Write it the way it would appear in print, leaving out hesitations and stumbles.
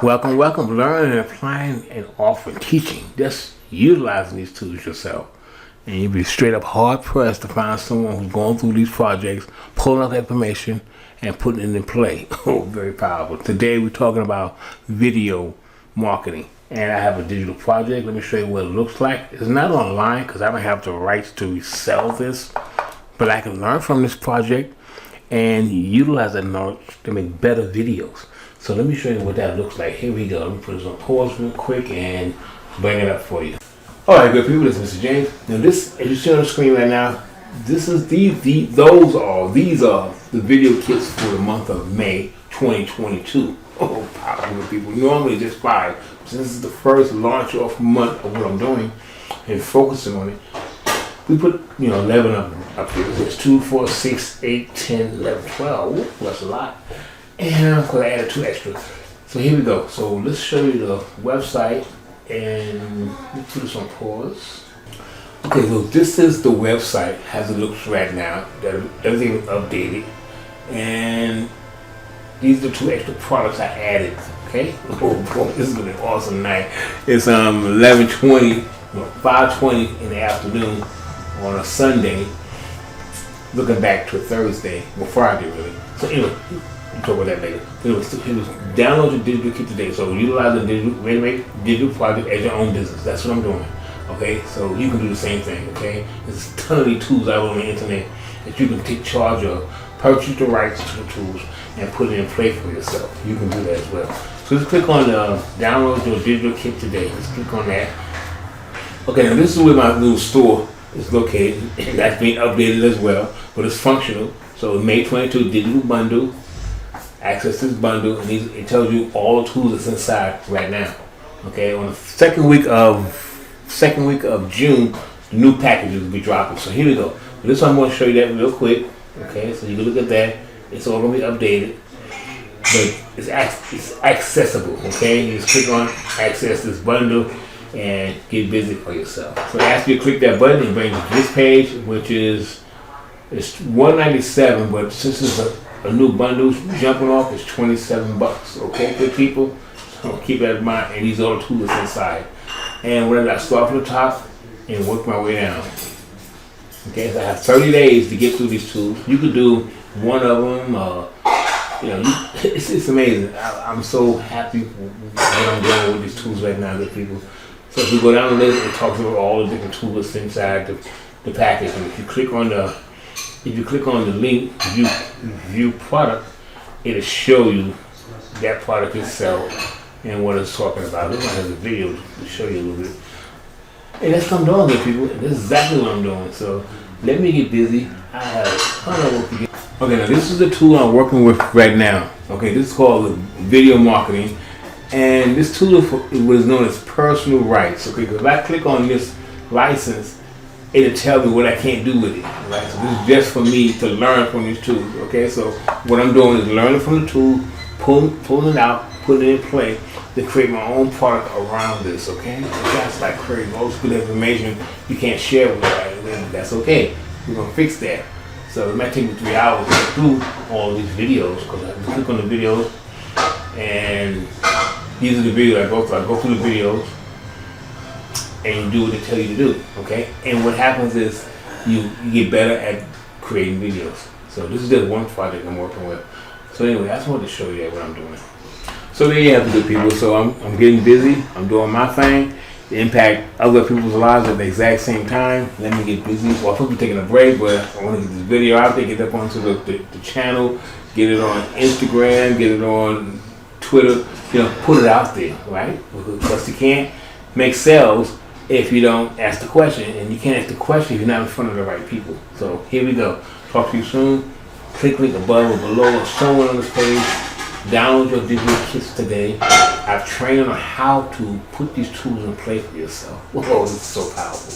Welcome, welcome. Learning and applying and offering, teaching, just utilizing these tools yourself. And you'll be straight up hard pressed to find someone who's going through these projects, pulling out the information and putting it in play. Oh, very powerful. Today we're talking about video marketing. And I have a digital project. Let me show you what it looks like. It's not online because I don't have the rights to resell this, but I can learn from this project and utilize that knowledge to make better videos. So let me show you what that looks like. Here we go. Let me put this on pause real quick and bring it up for you. All right, good people. This is Mr. James. Now, this, as you see on the screen right now, this is these are the video kits for the month of May 2022. Oh, powerful people. Normally just 5. So this is the first launch off month of what I'm doing and focusing on it. We put 11 of them up here. There's 2, 4, 6, 8, 10, 11, 12. Ooh, that's a lot. And of course I added 2 extras. So here we go. So let's show you the website and let's put this on pause. Okay, so this is the website as it looks right now. Everything is updated. And these are the 2 extra products I added. Okay? Oh boy, this is gonna be an awesome night. It's 5:20 in the afternoon on a Sunday. Looking back to a Thursday, well Friday really. So anyway, we'll talk about that later. Anyway, download your digital kit today. So utilize the digital project as your own business. That's what I'm doing. Okay, so you can do the same thing. Okay, there's a ton of these tools out on the internet that you can take charge of, purchase the rights to the tools, and put it in play for yourself. You can do that as well. So just click on download your digital kit today. Just click on that. Okay, now this is where my little store is located. That's being updated as well, but it's functional. So May 22 digital bundle. Access this bundle, and it tells you all the tools that's inside right now. Okay, on the second week of June, the new packages will be dropping. So here we go. This one I'm going to show you that real quick. Okay, so you can look at that. It's all going to be updated, but it's accessible. Okay, you just click on access this bundle and get busy for yourself. So after you click that button, it brings you to this page, which is it's $197, but since it's a new bundle jumping off, it's $27. Okay, good people. So keep that in mind. And these are all the tools inside. And what I start from the top and work my way down. Okay, so I have 30 days to get through these tools. You could do one of them. It's amazing. I'm so happy what I'm doing with these tools right now, good people. So if you go down the list, it talks about all the different tools inside the package. And if you click on the link view product, it'll show you that product itself and what it's talking about. This one has a video to show you a little bit. And that's what I'm doing, good people. That's exactly what I'm doing. So let me get busy. I have a ton of work to get. Okay, now this is the tool I'm working with right now. Okay, this is called video marketing. And this tool is what is known as personal rights. Okay, because if I click on this license, it'll tell me what I can't do with it. Right? So this is just for me to learn from these tools. Okay, so what I'm doing is learning from the tool, pulling it out, putting it in play to create my own product around this. Okay, that's like creating all this good information you can't share with everybody. That's okay. We're gonna fix that. So it might take me 3 hours to go through all these videos because I have to click on the videos, and these are the videos I go through. I go through the videos, and you do what they tell you to do, okay? And what happens is you get better at creating videos. So this is just one project I'm working with. So anyway, I just wanted to show you what I'm doing. So there you have it, good people. So I'm getting busy. I'm doing my thing to impact other people's lives at the exact same time. Let me get busy. Well, I'm supposed to be taking a break, but I want to get this video out there, get it up onto the channel, get it on Instagram, get it on Twitter. Put it out there, right? Because you can't make sales if you don't ask the question, and you can't ask the question if you're not in front of the right people. So here we go. Talk to you soon. Click link above or below or somewhere on this page. Download your digital kits today. I've trained on how to put these tools in play for yourself. Whoa, this is so powerful.